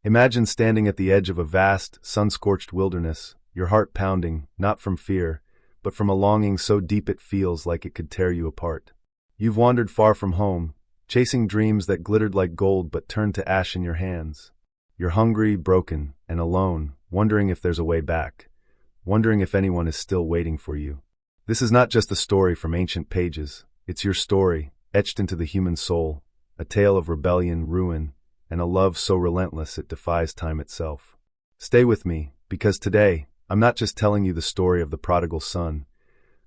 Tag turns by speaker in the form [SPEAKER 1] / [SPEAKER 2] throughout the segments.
[SPEAKER 1] Imagine standing at the edge of a vast, sun-scorched wilderness, your heart pounding, not from fear, but from a longing so deep it feels like it could tear you apart. You've wandered far from home, chasing dreams that glittered like gold but turned to ash in your hands. You're hungry, broken, and alone, wondering if there's a way back, wondering if anyone is still waiting for you. This is not just a story from ancient pages, it's your story, etched into the human soul, a tale of rebellion, ruin, and a love so relentless it defies time itself. Stay with me, because today, I'm not just telling you the story of the prodigal son.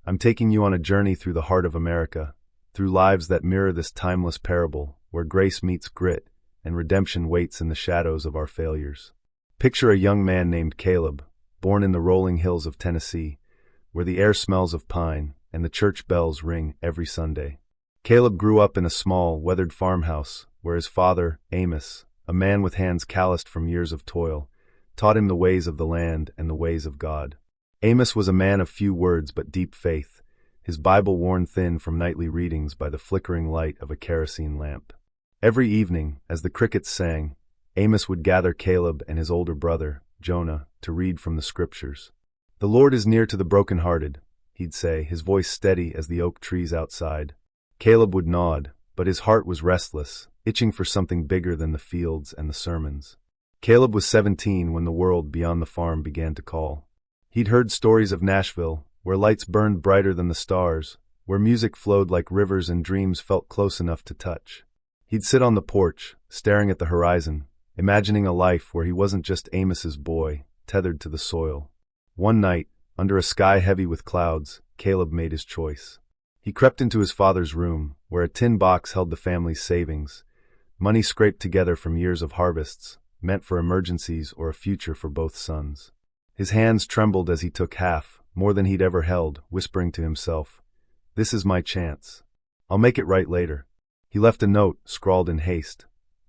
[SPEAKER 1] I'm taking you on a journey through the heart of America, through lives that mirror this timeless parable, where grace meets grit, and redemption waits in the shadows of our failures. Picture a young man named Caleb, born in the rolling hills of Tennessee, where the air smells of pine, and the church bells ring every Sunday. Caleb grew up in a small, weathered farmhouse, where his father, Amos, a man with hands calloused from years of toil, taught him the ways of the land and the ways of God. Amos was a man of few words but deep faith, his Bible worn thin from nightly readings by the flickering light of a kerosene lamp. Every evening, as the crickets sang, Amos would gather Caleb and his older brother, Jonah, to read from the scriptures. "The Lord is near to the brokenhearted," he'd say, his voice steady as the oak trees outside. Caleb would nod, but his heart was restless, itching for something bigger than the fields and the sermons. Caleb was 17 when the world beyond the farm began to call. He'd heard stories of Nashville, where lights burned brighter than the stars, where music flowed like rivers and dreams felt close enough to touch. He'd sit on the porch, staring at the horizon, imagining a life where he wasn't just Amos's boy, tethered to the soil. One night, under a sky heavy with clouds, Caleb made his choice. He crept into his father's room, where a tin box held the family's savings, money scraped together from years of harvests, meant for emergencies or a future for both sons. His hands trembled as he took half, more than he'd ever held, whispering to himself, "This is my chance. I'll make it right later." He left a note, scrawled in haste.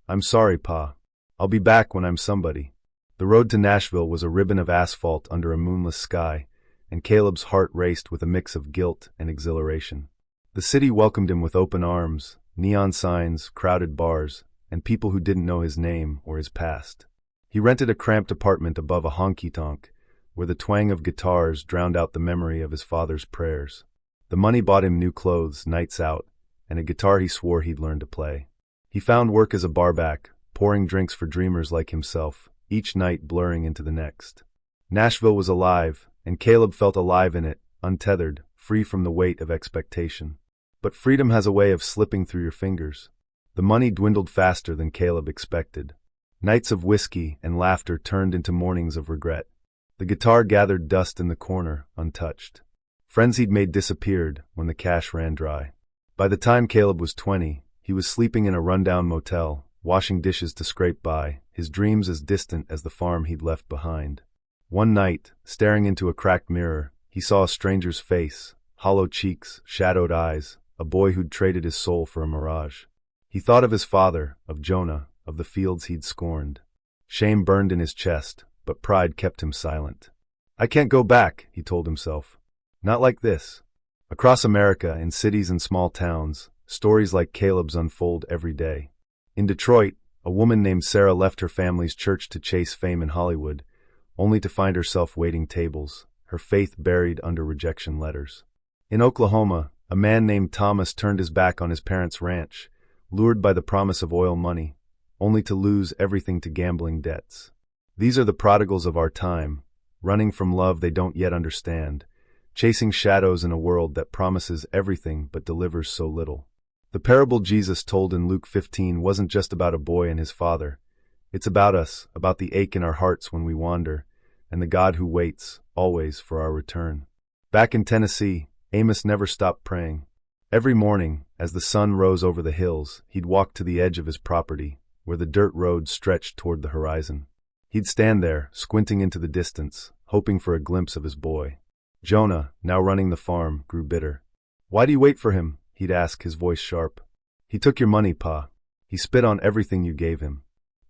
[SPEAKER 1] "I'm sorry, Pa. I'll be back when I'm somebody." The road to Nashville was a ribbon of asphalt under a moonless sky, and Caleb's heart raced with a mix of guilt and exhilaration. The city welcomed him with open arms, neon signs, crowded bars, and people who didn't know his name or his past. He rented a cramped apartment above a honky-tonk, where the twang of guitars drowned out the memory of his father's prayers. The money bought him new clothes, nights out, and a guitar he swore he'd learn to play. He found work as a barback, pouring drinks for dreamers like himself, each night blurring into the next. Nashville was alive, and Caleb felt alive in it, untethered, free from the weight of expectation. But freedom has a way of slipping through your fingers. The money dwindled faster than Caleb expected. Nights of whiskey and laughter turned into mornings of regret. The guitar gathered dust in the corner, untouched. Friends he'd made disappeared when the cash ran dry. By the time Caleb was 20, he was sleeping in a rundown motel, washing dishes to scrape by, his dreams as distant as the farm he'd left behind. One night, staring into a cracked mirror, he saw a stranger's face, hollow cheeks, shadowed eyes, a boy who'd traded his soul for a mirage. He thought of his father, of Jonah, of the fields he'd scorned. Shame burned in his chest, but pride kept him silent. "I can't go back," he told himself. "Not like this." Across America, in cities and small towns, stories like Caleb's unfold every day. In Detroit, a woman named Sarah left her family's church to chase fame in Hollywood, only to find herself waiting tables, her faith buried under rejection letters. In Oklahoma, a man named Thomas turned his back on his parents' ranch, lured by the promise of oil money, only to lose everything to gambling debts. These are the prodigals of our time, running from love they don't yet understand, chasing shadows in a world that promises everything but delivers so little. The parable Jesus told in Luke 15 wasn't just about a boy and his father. It's about us, about the ache in our hearts when we wander, and the God who waits, always, for our return. Back in Tennessee, Amos never stopped praying. Every morning, as the sun rose over the hills, he'd walk to the edge of his property, where the dirt road stretched toward the horizon. He'd stand there, squinting into the distance, hoping for a glimpse of his boy. Jonah, now running the farm, grew bitter. "Why do you wait for him?" he'd ask, his voice sharp. "He took your money, Pa. He spit on everything you gave him."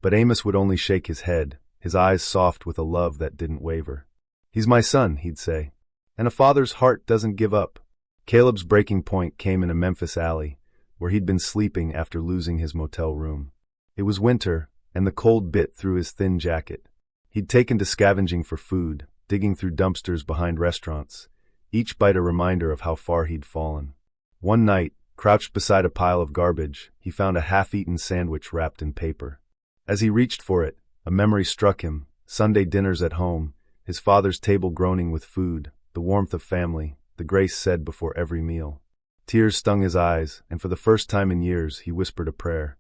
[SPEAKER 1] But Amos would only shake his head, his eyes soft with a love that didn't waver. "He's my son," he'd say, "and a father's heart doesn't give up." Caleb's breaking point came in a Memphis alley, where he'd been sleeping after losing his motel room. It was winter, and the cold bit through his thin jacket. He'd taken to scavenging for food, digging through dumpsters behind restaurants, each bite a reminder of how far he'd fallen. One night, crouched beside a pile of garbage, he found a half-eaten sandwich wrapped in paper. As he reached for it, a memory struck him: Sunday dinners at home, his father's table groaning with food, the warmth of family, the grace said before every meal. Tears stung his eyes, and for the first time in years he whispered a prayer.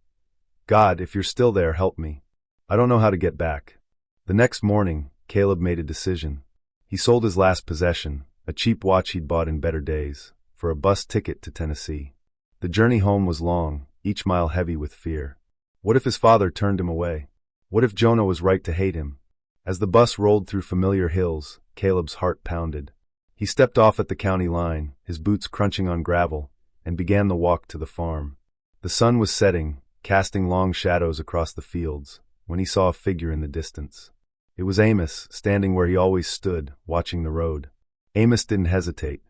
[SPEAKER 1] God, if you're still there, help me. I don't know how to get back. The next morning, Caleb made a decision. He sold his last possession, a cheap watch he'd bought in better days, for a bus ticket to Tennessee. The journey home was long, each mile heavy with fear. What if his father turned him away? What if Jonah was right to hate him? As the bus rolled through familiar hills, Caleb's heart pounded. He stepped off at the county line, his boots crunching on gravel, and began the walk to the farm. The sun was setting, casting long shadows across the fields, when he saw a figure in the distance. It was Amos, standing where he always stood, watching the road. Amos didn't hesitate.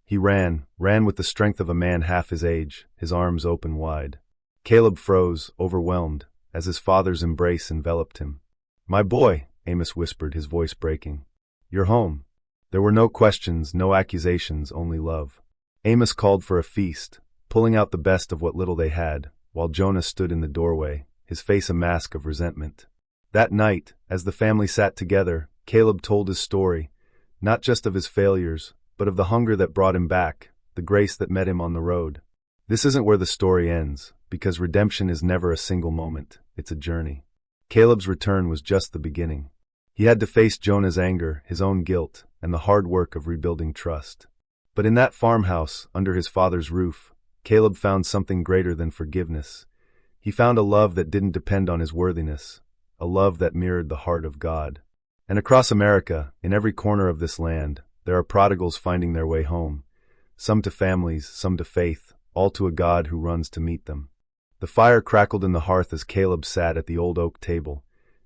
[SPEAKER 1] He ran with the strength of a man half his age, his arms open wide. Caleb froze, overwhelmed, as his father's embrace enveloped him. "My boy," Amos whispered, his voice breaking. "You're home." There were no questions, no accusations, only love. Amos called for a feast, pulling out the best of what little they had, while Jonah stood in the doorway, his face a mask of resentment. That night, as the family sat together, Caleb told his story, not just of his failures, but of the hunger that brought him back, the grace that met him on the road. This isn't where the story ends, because redemption is never a single moment, it's a journey. Caleb's return was just the beginning. He had to face Jonah's anger, his own guilt, and the hard work of rebuilding trust. But in that farmhouse, under his father's roof, Caleb found something greater than forgiveness. He found a love that didn't depend on his worthiness, a love that mirrored the heart of God. And across America, in every corner of this land, there are prodigals finding their way home, some to families, some to faith, all to a God who runs to meet them. The fire crackled in the hearth as Caleb sat at the old oak table,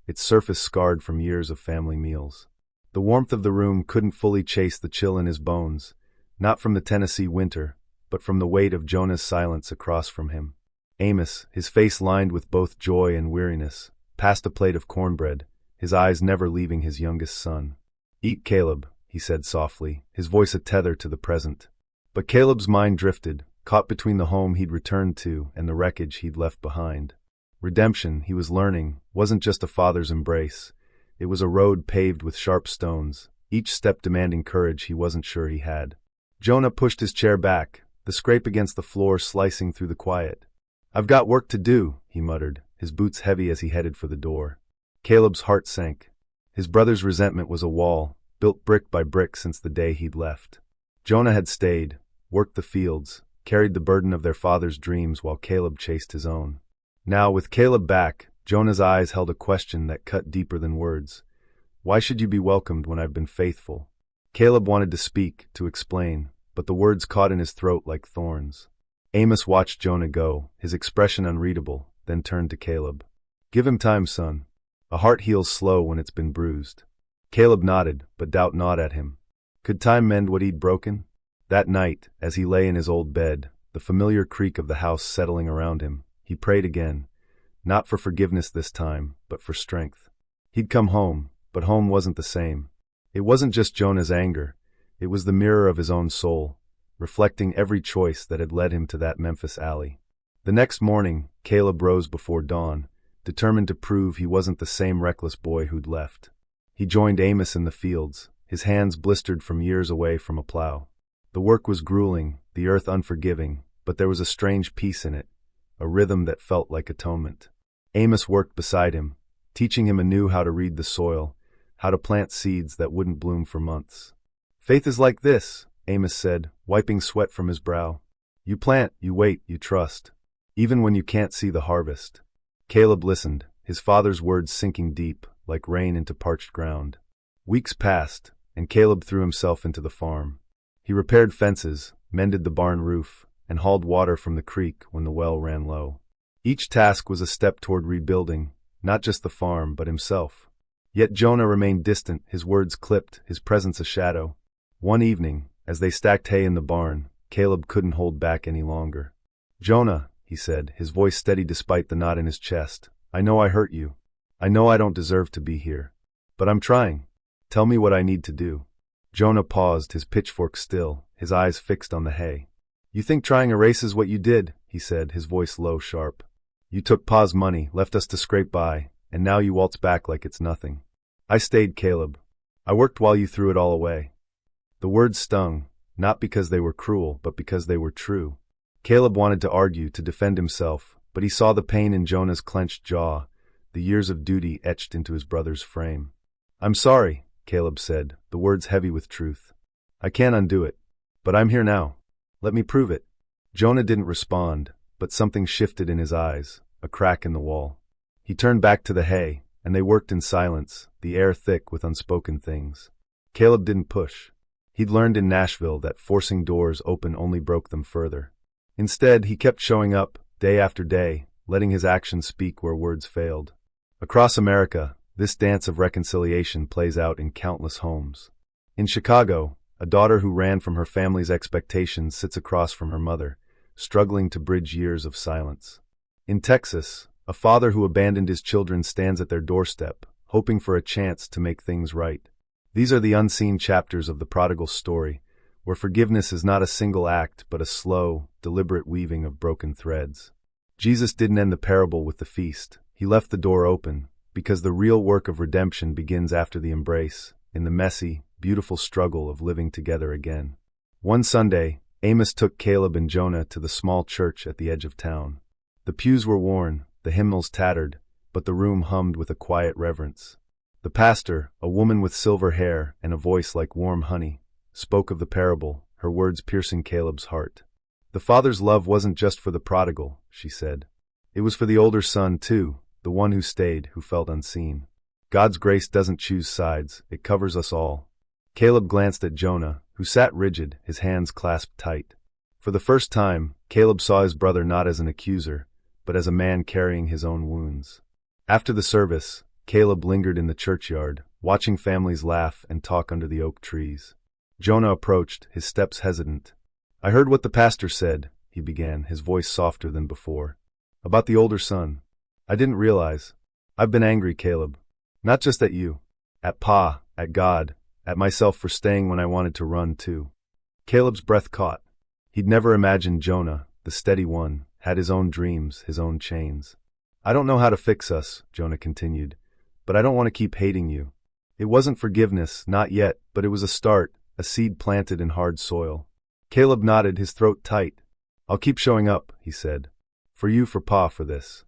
[SPEAKER 1] its surface scarred from years of family meals. The warmth of the room couldn't fully chase the chill in his bones, not from the Tennessee winter, but from the weight of Jonah's silence across from him. Amos, his face lined with both joy and weariness, passed a plate of cornbread, his eyes never leaving his youngest son. "Eat, Caleb," he said softly, his voice a tether to the present. But Caleb's mind drifted, caught between the home he'd returned to and the wreckage he'd left behind. Redemption, he was learning, wasn't just a father's embrace. It was a road paved with sharp stones, each step demanding courage he wasn't sure he had. Jonah pushed his chair back, the scrape against the floor slicing through the quiet. "I've got work to do," he muttered, his boots heavy as he headed for the door. Caleb's heart sank. His brother's resentment was a wall, built brick by brick since the day he'd left. Jonah had stayed, worked the fields, carried the burden of their father's dreams while Caleb chased his own. Now, with Caleb back, Jonah's eyes held a question that cut deeper than words. "Why should you be welcomed when I've been faithful?" Caleb wanted to speak, to explain, but the words caught in his throat like thorns. Amos watched Jonah go, his expression unreadable, then turned to Caleb. "Give him time, son. A heart heals slow when it's been bruised." Caleb nodded, but doubt gnawed at him. Could time mend what he'd broken? That night, as he lay in his old bed, the familiar creak of the house settling around him, he prayed again, not for forgiveness this time, but for strength. He'd come home, but home wasn't the same. It wasn't just Jonah's anger, it was the mirror of his own soul, reflecting every choice that had led him to that Memphis alley. The next morning, Caleb rose before dawn, determined to prove he wasn't the same reckless boy who'd left. He joined Amos in the fields, his hands blistered from years away from a plow. The work was grueling, the earth unforgiving, but there was a strange peace in it, a rhythm that felt like atonement. Amos worked beside him, teaching him anew how to read the soil, how to plant seeds that wouldn't bloom for months. "Faith is like this," Amos said, wiping sweat from his brow. "You plant, you wait, you trust, even when you can't see the harvest." Caleb listened, his father's words sinking deep, like rain into parched ground. Weeks passed, and Caleb threw himself into the farm. He repaired fences, mended the barn roof, and hauled water from the creek when the well ran low. Each task was a step toward rebuilding, not just the farm, but himself. Yet Jonah remained distant, his words clipped, his presence a shadow. One evening, as they stacked hay in the barn, Caleb couldn't hold back any longer. "Jonah," he said, his voice steady despite the knot in his chest, "I know I hurt you. I know I don't deserve to be here. But I'm trying. Tell me what I need to do. Jonah paused, his pitchfork still, his eyes fixed on the hay. You think trying erases what you did, he said, his voice low, sharp. You took Pa's money, left us to scrape by, and now you waltz back like it's nothing. I stayed, Caleb. I worked while you threw it all away. The words stung, not because they were cruel, but because they were true. Caleb wanted to argue, to defend himself, but he saw the pain in Jonah's clenched jaw, the years of duty etched into his brother's frame. I'm sorry, Caleb said, the words heavy with truth. I can't undo it. But I'm here now. Let me prove it. Jonah didn't respond, but something shifted in his eyes, a crack in the wall. He turned back to the hay, and they worked in silence, the air thick with unspoken things. Caleb didn't push. He'd learned in Nashville that forcing doors open only broke them further. Instead, he kept showing up, day after day, letting his actions speak where words failed. Across America, this dance of reconciliation plays out in countless homes. In Chicago, a daughter who ran from her family's expectations sits across from her mother, struggling to bridge years of silence. In Texas, a father who abandoned his children stands at their doorstep, hoping for a chance to make things right. These are the unseen chapters of the prodigal story, where forgiveness is not a single act but a slow, deliberate weaving of broken threads. Jesus didn't end the parable with the feast. He left the door open, because the real work of redemption begins after the embrace, in the messy, beautiful struggle of living together again. One Sunday, Amos took Caleb and Jonah to the small church at the edge of town. The pews were worn, the hymnals tattered, but the room hummed with a quiet reverence. The pastor, a woman with silver hair and a voice like warm honey, spoke of the parable, her words piercing Caleb's heart. The father's love wasn't just for the prodigal, she said. It was for the older son, too, the one who stayed, who felt unseen. God's grace doesn't choose sides, it covers us all. Caleb glanced at Jonah, who sat rigid, his hands clasped tight. For the first time, Caleb saw his brother not as an accuser, but as a man carrying his own wounds. After the service, Caleb lingered in the churchyard, watching families laugh and talk under the oak trees. Jonah approached, his steps hesitant. I heard what the pastor said, he began, his voice softer than before. About the older son. I didn't realize. I've been angry, Caleb. Not just at you. At Pa, at God, at myself for staying when I wanted to run too. Caleb's breath caught. He'd never imagined Jonah, the steady one, had his own dreams, his own chains. I don't know how to fix us, Jonah continued, but I don't want to keep hating you. It wasn't forgiveness, not yet, but it was a start, a seed planted in hard soil. Caleb nodded, his throat tight. I'll keep showing up, he said. For you, for Pa, for this.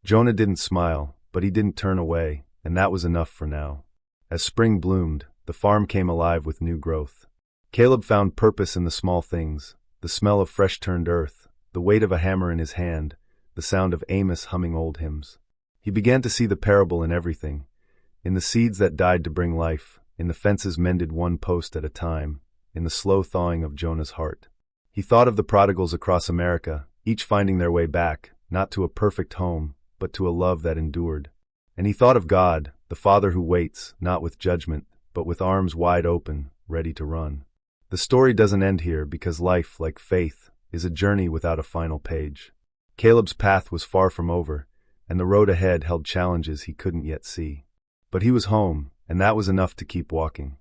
[SPEAKER 1] Jonah didn't smile, but he didn't turn away, and that was enough for now. As spring bloomed, the farm came alive with new growth. Caleb found purpose in the small things, the smell of fresh-turned earth, the weight of a hammer in his hand, the sound of Amos humming old hymns. He began to see the parable in everything, in the seeds that died to bring life, in the fences mended one post at a time, in the slow thawing of Jonah's heart. He thought of the prodigals across America, each finding their way back, not to a perfect home, but to a love that endured. And he thought of God, the Father who waits, not with judgment, but with arms wide open, ready to run. The story doesn't end here because life, like faith, is a journey without a final page. Caleb's path was far from over, and the road ahead held challenges he couldn't yet see. But he was home, and that was enough to keep walking.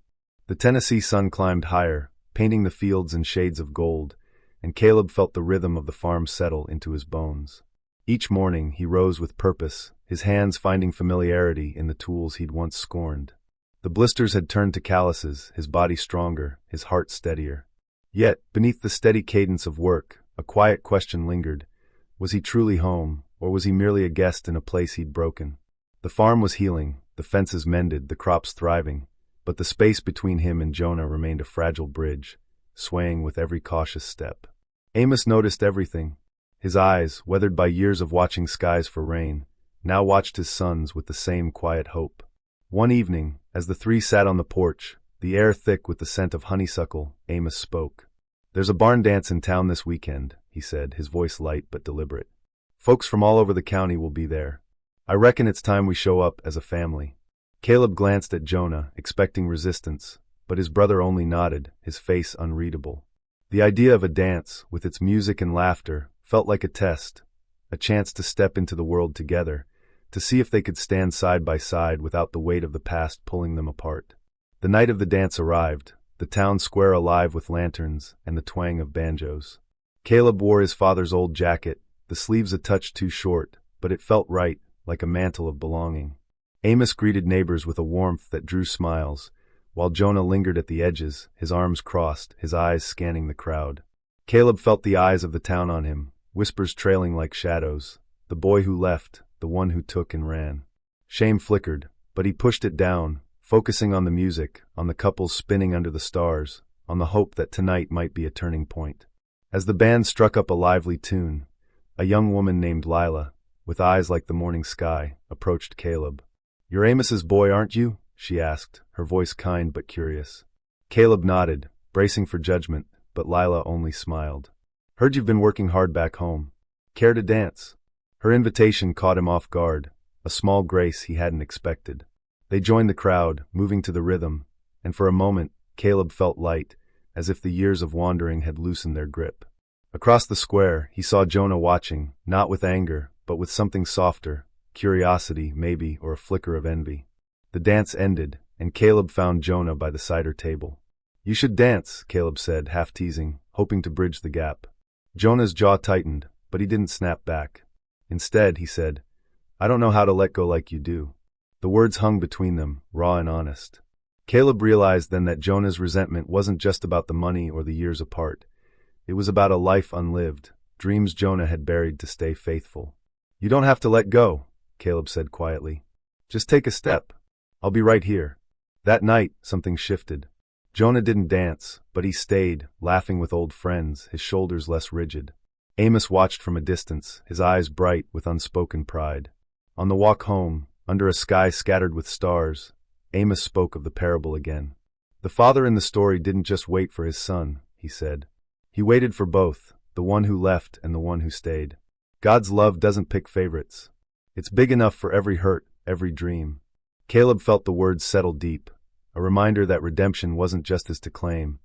[SPEAKER 1] The Tennessee sun climbed higher, painting the fields in shades of gold, and Caleb felt the rhythm of the farm settle into his bones. Each morning he rose with purpose, his hands finding familiarity in the tools he'd once scorned. The blisters had turned to calluses, his body stronger, his heart steadier. Yet, beneath the steady cadence of work, a quiet question lingered. Was he truly home, or was he merely a guest in a place he'd broken? The farm was healing, the fences mended, the crops thriving, but the space between him and Jonah remained a fragile bridge, swaying with every cautious step. Amos noticed everything. His eyes, weathered by years of watching skies for rain, now watched his sons with the same quiet hope. One evening, as the three sat on the porch, the air thick with the scent of honeysuckle, Amos spoke. There's a barn dance in town this weekend, he said, his voice light but deliberate. Folks from all over the county will be there. I reckon it's time we show up as a family. Caleb glanced at Jonah, expecting resistance, but his brother only nodded, his face unreadable. The idea of a dance, with its music and laughter, felt like a test, a chance to step into the world together, to see if they could stand side by side without the weight of the past pulling them apart. The night of the dance arrived, the town square alive with lanterns and the twang of banjos. Caleb wore his father's old jacket, the sleeves a touch too short, but it felt right, like a mantle of belonging. Amos greeted neighbors with a warmth that drew smiles, while Jonah lingered at the edges, his arms crossed, his eyes scanning the crowd. Caleb felt the eyes of the town on him, whispers trailing like shadows. The boy who left, the one who took and ran. Shame flickered, but he pushed it down, focusing on the music, on the couples spinning under the stars, on the hope that tonight might be a turning point. As the band struck up a lively tune, a young woman named Lila, with eyes like the morning sky, approached Caleb. "You're Amos's boy, aren't you?" she asked, her voice kind but curious. Caleb nodded, bracing for judgment, but Lila only smiled. "Heard you've been working hard back home. Care to dance?" Her invitation caught him off guard, a small grace he hadn't expected. They joined the crowd, moving to the rhythm, and for a moment, Caleb felt light, as if the years of wandering had loosened their grip. Across the square, he saw Jonah watching, not with anger, but with something softer, curiosity, maybe, or a flicker of envy. The dance ended, and Caleb found Jonah by the cider table. "You should dance," Caleb said, half teasing, hoping to bridge the gap. Jonah's jaw tightened, but he didn't snap back. Instead, he said, "I don't know how to let go like you do." The words hung between them, raw and honest. Caleb realized then that Jonah's resentment wasn't just about the money or the years apart. It was about a life unlived, dreams Jonah had buried to stay faithful. "You don't have to let go," Caleb said quietly. "Just take a step. I'll be right here." That night, something shifted. Jonah didn't dance, but he stayed, laughing with old friends, his shoulders less rigid. Amos watched from a distance, his eyes bright with unspoken pride. On the walk home, under a sky scattered with stars, Amos spoke of the parable again. "The father in the story didn't just wait for his son," he said. "He waited for both, the one who left and the one who stayed. God's love doesn't pick favorites. It's big enough for every hurt, every dream." Caleb felt the words settle deep, a reminder that redemption wasn't just his to claim.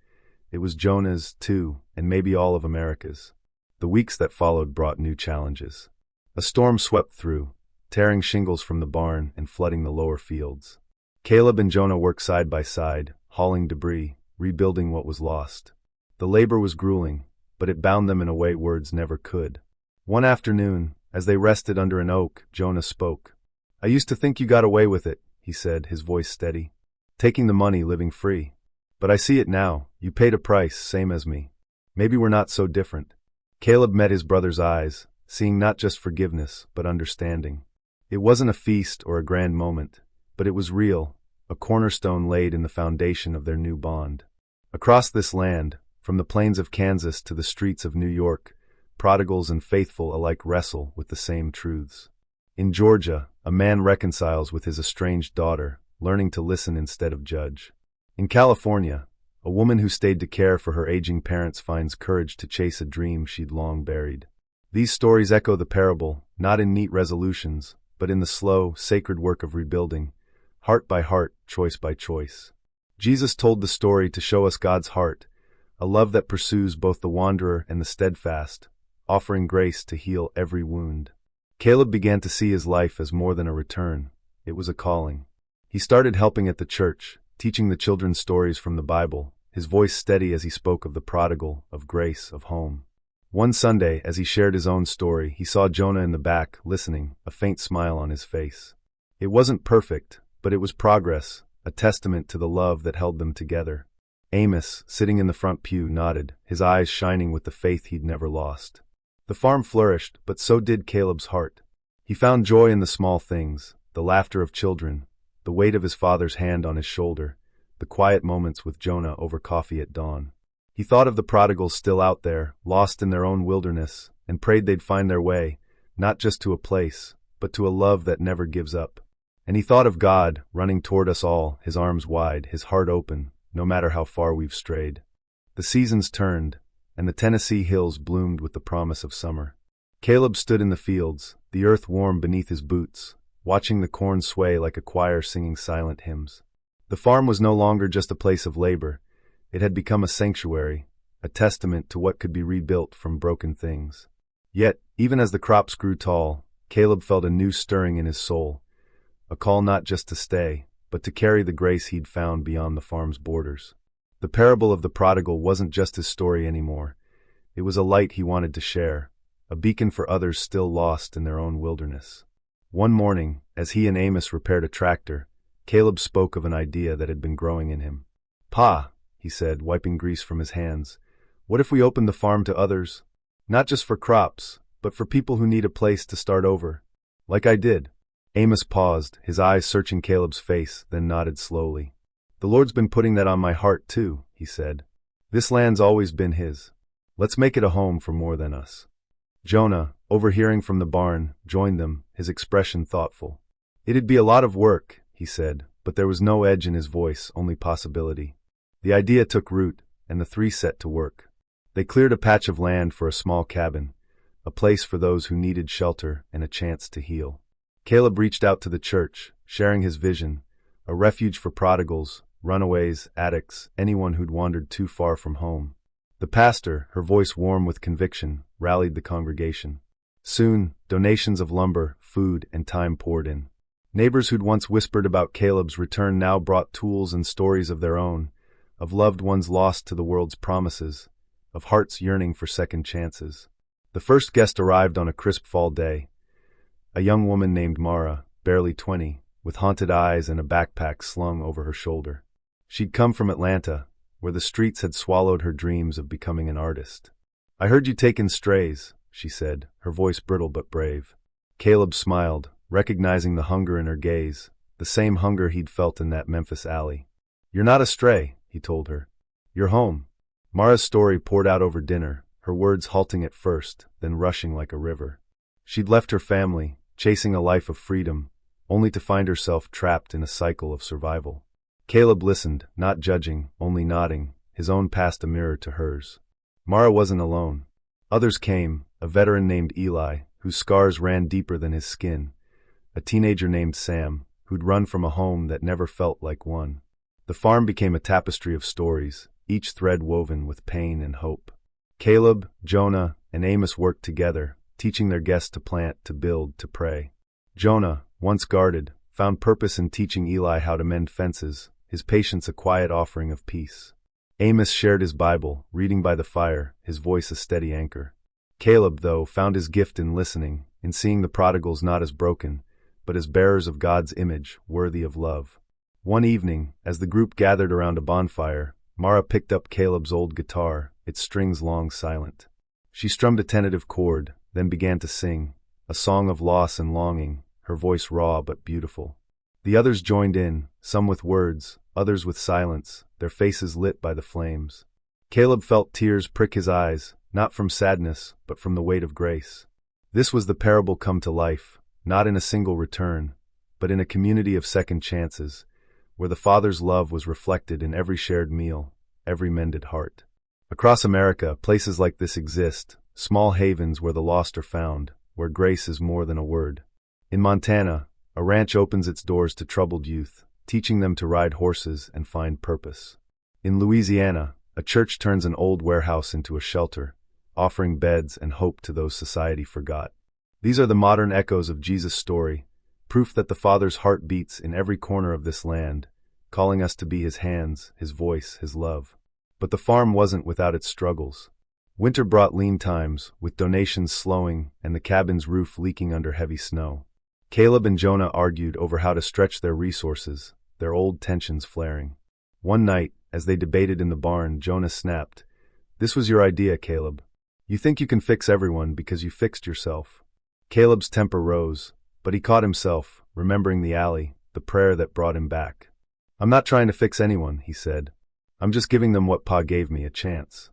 [SPEAKER 1] It was Jonah's, too, and maybe all of America's. The weeks that followed brought new challenges. A storm swept through, tearing shingles from the barn and flooding the lower fields. Caleb and Jonah worked side by side, hauling debris, rebuilding what was lost. The labor was grueling, but it bound them in a way words never could. One afternoon, as they rested under an oak, Jonah spoke. "I used to think you got away with it," he said, his voice steady. "Taking the money, living free. But I see it now, you paid a price, same as me. Maybe we're not so different." Caleb met his brother's eyes, seeing not just forgiveness, but understanding. It wasn't a feast or a grand moment, but it was real, a cornerstone laid in the foundation of their new bond. Across this land, from the plains of Kansas to the streets of New York, prodigals and faithful alike wrestle with the same truths. In Georgia, a man reconciles with his estranged daughter, learning to listen instead of judge. In California, a woman who stayed to care for her aging parents finds courage to chase a dream she'd long buried. These stories echo the parable, not in neat resolutions, but in the slow, sacred work of rebuilding, heart by heart, choice by choice. Jesus told the story to show us God's heart, a love that pursues both the wanderer and the steadfast, offering grace to heal every wound. Caleb began to see his life as more than a return. It was a calling. He started helping at the church, teaching the children stories from the Bible, his voice steady as he spoke of the prodigal, of grace, of home. One Sunday, as he shared his own story, he saw Jonah in the back, listening, a faint smile on his face. It wasn't perfect, but it was progress, a testament to the love that held them together. Amos, sitting in the front pew, nodded, his eyes shining with the faith he'd never lost. The farm flourished, but so did Caleb's heart. He found joy in the small things, the laughter of children, the weight of his father's hand on his shoulder, the quiet moments with Jonah over coffee at dawn. He thought of the prodigals still out there, lost in their own wilderness, and prayed they'd find their way, not just to a place, but to a love that never gives up. And he thought of God, running toward us all, his arms wide, his heart open, no matter how far we've strayed. The seasons turned, and the Tennessee hills bloomed with the promise of summer. Caleb stood in the fields, the earth warm beneath his boots, watching the corn sway like a choir singing silent hymns. The farm was no longer just a place of labor. It had become a sanctuary, a testament to what could be rebuilt from broken things. Yet, even as the crops grew tall, Caleb felt a new stirring in his soul, a call not just to stay, but to carry the grace he'd found beyond the farm's borders. The parable of the prodigal wasn't just his story anymore. It was a light he wanted to share, a beacon for others still lost in their own wilderness. One morning, as he and Amos repaired a tractor, Caleb spoke of an idea that had been growing in him. "Pa," he said, wiping grease from his hands, "what if we opened the farm to others? Not just for crops, but for people who need a place to start over. Like I did." Amos paused, his eyes searching Caleb's face, then nodded slowly. "The Lord's been putting that on my heart too," he said. "This land's always been His. Let's make it a home for more than us." Jonah, overhearing from the barn, joined them, his expression thoughtful. "It'd be a lot of work," he said, but there was no edge in his voice, only possibility. The idea took root, and the three set to work. They cleared a patch of land for a small cabin, a place for those who needed shelter and a chance to heal. Caleb reached out to the church, sharing his vision, a refuge for prodigals, runaways, addicts, anyone who'd wandered too far from home. The pastor, her voice warm with conviction, rallied the congregation. Soon, donations of lumber, food, and time poured in. Neighbors who'd once whispered about Caleb's return now brought tools and stories of their own, of loved ones lost to the world's promises, of hearts yearning for second chances. The first guest arrived on a crisp fall day, a young woman named Mara, barely 20, with haunted eyes and a backpack slung over her shoulder. She'd come from Atlanta, where the streets had swallowed her dreams of becoming an artist. "I heard you take in strays," she said, her voice brittle but brave. Caleb smiled, recognizing the hunger in her gaze, the same hunger he'd felt in that Memphis alley. "You're not a stray," he told her. "You're home." Mara's story poured out over dinner, her words halting at first, then rushing like a river. She'd left her family, chasing a life of freedom, only to find herself trapped in a cycle of survival. Caleb listened, not judging, only nodding, his own past a mirror to hers. Mara wasn't alone. Others came, a veteran named Eli, whose scars ran deeper than his skin, a teenager named Sam, who'd run from a home that never felt like one. The farm became a tapestry of stories, each thread woven with pain and hope. Caleb, Jonah, and Amos worked together, teaching their guests to plant, to build, to pray. Jonah, once guarded, found purpose in teaching Eli how to mend fences, his patience a quiet offering of peace. Amos shared his Bible, reading by the fire, his voice a steady anchor. Caleb, though, found his gift in listening, in seeing the prodigals not as broken, but as bearers of God's image, worthy of love. One evening, as the group gathered around a bonfire, Mara picked up Caleb's old guitar, its strings long silent. She strummed a tentative chord, then began to sing, a song of loss and longing, her voice raw but beautiful. The others joined in, some with words, others with silence, their faces lit by the flames. Caleb felt tears prick his eyes, not from sadness, but from the weight of grace. This was the parable come to life, not in a single return, but in a community of second chances, where the Father's love was reflected in every shared meal, every mended heart. Across America, places like this exist, small havens where the lost are found, where grace is more than a word. In Montana, a ranch opens its doors to troubled youth, teaching them to ride horses and find purpose. In Louisiana, a church turns an old warehouse into a shelter, offering beds and hope to those society forgot. These are the modern echoes of Jesus' story, proof that the Father's heart beats in every corner of this land, calling us to be His hands, His voice, His love. But the farm wasn't without its struggles. Winter brought lean times, with donations slowing and the cabin's roof leaking under heavy snow. Caleb and Jonah argued over how to stretch their resources, their old tensions flaring. One night, as they debated in the barn, Jonah snapped, "This was your idea, Caleb. You think you can fix everyone because you fixed yourself." Caleb's temper rose, but he caught himself, remembering the alley, the prayer that brought him back. "I'm not trying to fix anyone," he said. "I'm just giving them what Pa gave me, a chance."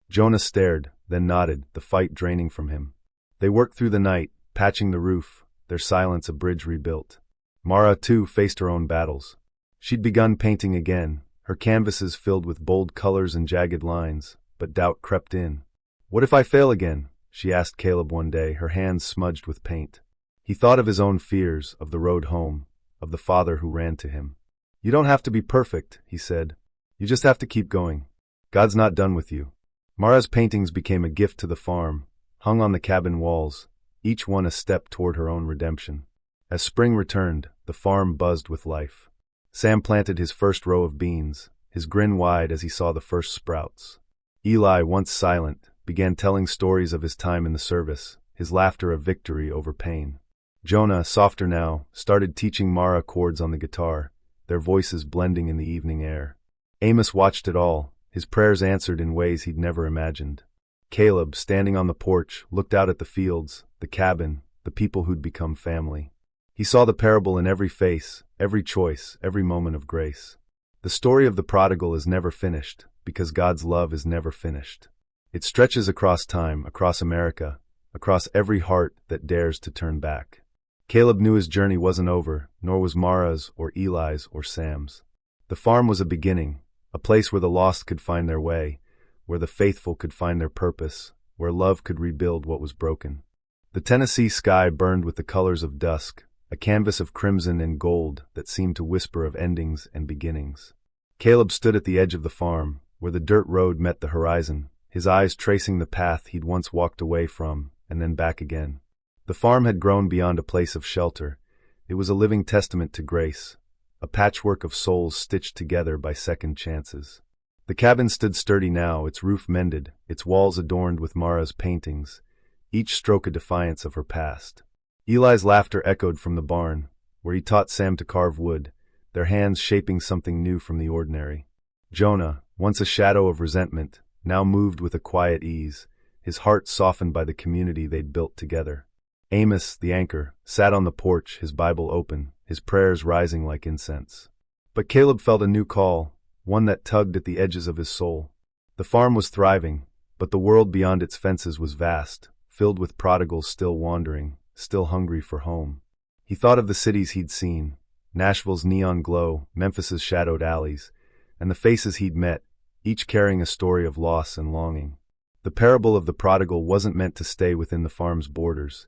[SPEAKER 1] Jonah stared, then nodded, the fight draining from him. They worked through the night, patching the roof, their silence a bridge rebuilt. Mara, too, faced her own battles. She'd begun painting again, her canvases filled with bold colors and jagged lines, but doubt crept in. "What if I fail again?" she asked Caleb one day, her hands smudged with paint. He thought of his own fears, of the road home, of the father who ran to him. "You don't have to be perfect," he said. "You just have to keep going. God's not done with you." Mara's paintings became a gift to the farm, hung on the cabin walls, each one a step toward her own redemption. As spring returned, the farm buzzed with life. Sam planted his first row of beans, his grin wide as he saw the first sprouts. Eli, once silent, began telling stories of his time in the service, his laughter of victory over pain. Jonah, softer now, started teaching Mara chords on the guitar, their voices blending in the evening air. Amos watched it all, his prayers answered in ways he'd never imagined. Caleb, standing on the porch, looked out at the fields, the cabin, the people who'd become family. He saw the parable in every face, every choice, every moment of grace. The story of the prodigal is never finished, because God's love is never finished. It stretches across time, across America, across every heart that dares to turn back. Caleb knew his journey wasn't over, nor was Mara's or Eli's or Sam's. The farm was a beginning, a place where the lost could find their way, where the faithful could find their purpose, where love could rebuild what was broken. The Tennessee sky burned with the colors of dusk, a canvas of crimson and gold that seemed to whisper of endings and beginnings. Caleb stood at the edge of the farm, where the dirt road met the horizon, his eyes tracing the path he'd once walked away from, and then back again. The farm had grown beyond a place of shelter. It was a living testament to grace, a patchwork of souls stitched together by second chances. The cabin stood sturdy now, its roof mended, its walls adorned with Mara's paintings, each stroke a defiance of her past. Eli's laughter echoed from the barn, where he taught Sam to carve wood, their hands shaping something new from the ordinary. Jonah, once a shadow of resentment, now moved with a quiet ease, his heart softened by the community they'd built together. Amos, the anchor, sat on the porch, his Bible open, his prayers rising like incense. But Caleb felt a new call, one that tugged at the edges of his soul. The farm was thriving, but the world beyond its fences was vast, filled with prodigals still wandering, still hungry for home. He thought of the cities he'd seen, Nashville's neon glow, Memphis's shadowed alleys, and the faces he'd met, each carrying a story of loss and longing. The parable of the prodigal wasn't meant to stay within the farm's borders.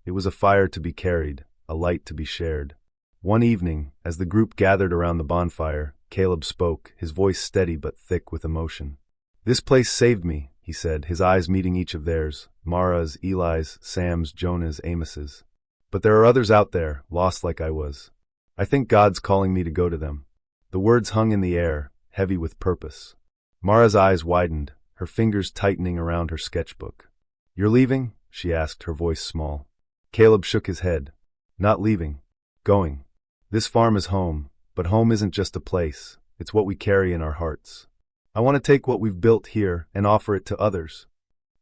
[SPEAKER 1] It was a fire to be carried, a light to be shared. One evening, as the group gathered around the bonfire, Caleb spoke, his voice steady but thick with emotion. "This place saved me," he said, his eyes meeting each of theirs, Mara's, Eli's, Sam's, Jonah's, Amos's. "But there are others out there, lost like I was. I think God's calling me to go to them." The words hung in the air, heavy with purpose. Mara's eyes widened, her fingers tightening around her sketchbook. "You're leaving?" she asked, her voice small. Caleb shook his head. "Not leaving. Going. This farm is home, but home isn't just a place, it's what we carry in our hearts. I want to take what we've built here and offer it to others."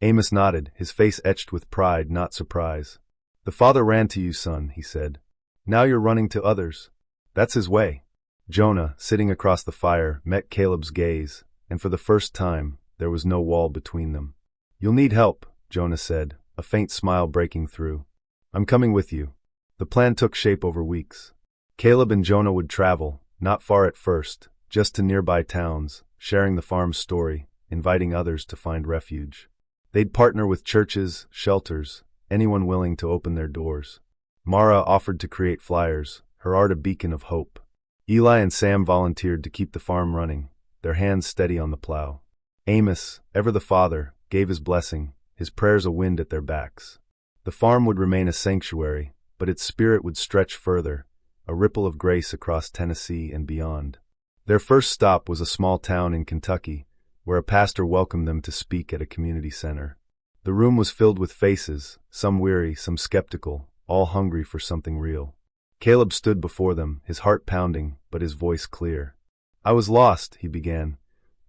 [SPEAKER 1] Amos nodded, his face etched with pride, not surprise. "The Father ran to you, son," he said. "Now you're running to others." That's his way. Jonah, sitting across the fire, met Caleb's gaze, and for the first time, there was no wall between them. "You'll need help," Jonah said, a faint smile breaking through. "I'm coming with you." The plan took shape over weeks. Caleb and Jonah would travel, not far at first, just to nearby towns, sharing the farm's story, inviting others to find refuge. They'd partner with churches, shelters, anyone willing to open their doors. Mara offered to create flyers, her art a beacon of hope. Eli and Sam volunteered to keep the farm running, their hands steady on the plow. Amos, ever the father, gave his blessing, his prayers a wind at their backs. The farm would remain a sanctuary, but its spirit would stretch further, a ripple of grace across Tennessee and beyond. Their first stop was a small town in Kentucky, where a pastor welcomed them to speak at a community center. The room was filled with faces, some weary, some skeptical, all hungry for something real. Caleb stood before them, his heart pounding, but his voice clear. "I was lost," he began,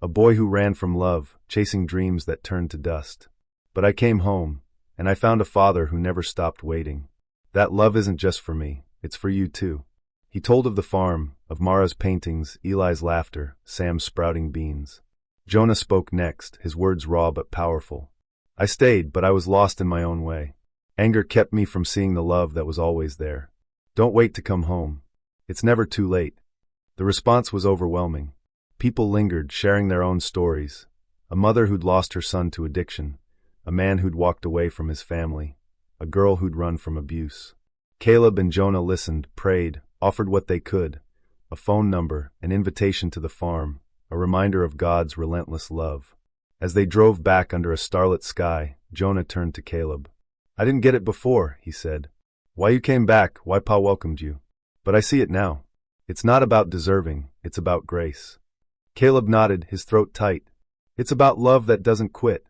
[SPEAKER 1] "a boy who ran from love, chasing dreams that turned to dust. But I came home, and I found a father who never stopped waiting. That love isn't just for me, it's for you too." He told of the farm, of Mara's paintings, Eli's laughter, Sam's sprouting beans. Jonah spoke next, his words raw but powerful. "I stayed, but I was lost in my own way. Anger kept me from seeing the love that was always there. Don't wait to come home. It's never too late." The response was overwhelming. People lingered, sharing their own stories. A mother who'd lost her son to addiction, a man who'd walked away from his family, a girl who'd run from abuse. Caleb and Jonah listened, prayed, offered what they could, a phone number, an invitation to the farm, a reminder of God's relentless love. As they drove back under a starlit sky, Jonah turned to Caleb. I didn't get it before, he said. Why you came back, why Pa welcomed you. But I see it now. It's not about deserving, it's about grace. Caleb nodded, his throat tight. It's about love that doesn't quit.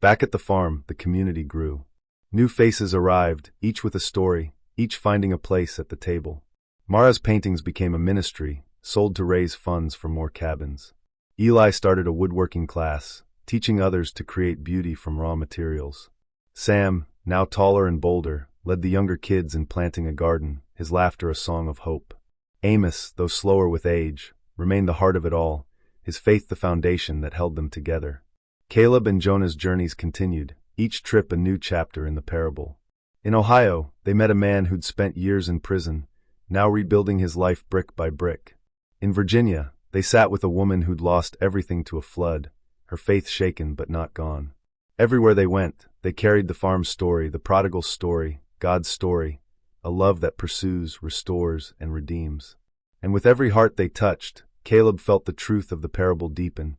[SPEAKER 1] Back at the farm, the community grew. New faces arrived, each with a story, each finding a place at the table. Mara's paintings became a ministry, sold to raise funds for more cabins. Eli started a woodworking class, teaching others to create beauty from raw materials. Sam, now taller and bolder, led the younger kids in planting a garden, his laughter a song of hope. Amos, though slower with age, remained the heart of it all, his faith the foundation that held them together. Caleb and Jonah's journeys continued, each trip a new chapter in the parable. In Ohio, they met a man who'd spent years in prison, now rebuilding his life brick by brick. In Virginia, they sat with a woman who'd lost everything to a flood, her faith shaken but not gone. Everywhere they went, they carried the farm's story, the prodigal's story, God's story, a love that pursues, restores, and redeems. And with every heart they touched, Caleb felt the truth of the parable deepen.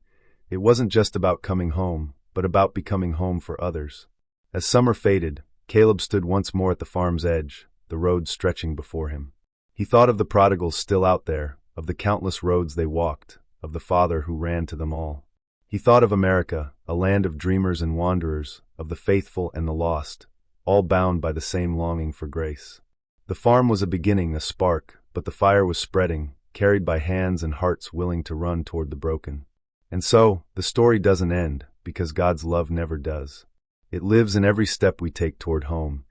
[SPEAKER 1] It wasn't just about coming home, but about becoming home for others. As summer faded, Caleb stood once more at the farm's edge, the road stretching before him. He thought of the prodigals still out there, of the countless roads they walked, of the Father who ran to them all. He thought of America, a land of dreamers and wanderers, of the faithful and the lost, all bound by the same longing for grace. The farm was a beginning, a spark, but the fire was spreading, carried by hands and hearts willing to run toward the broken. And so, the story doesn't end, because God's love never does. It lives in every step we take toward home,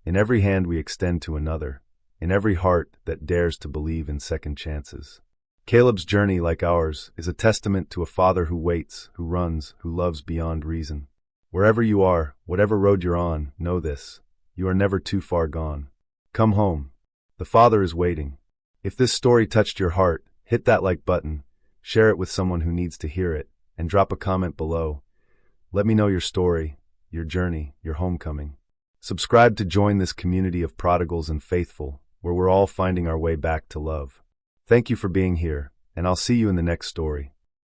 [SPEAKER 1] in every hand we extend to another, in every heart that dares to believe in second chances. Caleb's journey, like ours, is a testament to a father who waits, who runs, who loves beyond reason. Wherever you are, whatever road you're on, know this: you are never too far gone. Come home. The Father is waiting. If this story touched your heart, hit that like button, share it with someone who needs to hear it, and drop a comment below. Let me know your story, your journey, your homecoming. Subscribe to join this community of prodigals and faithful, where we're all finding our way back to love. Thank you for being here, and I'll see you in the next story.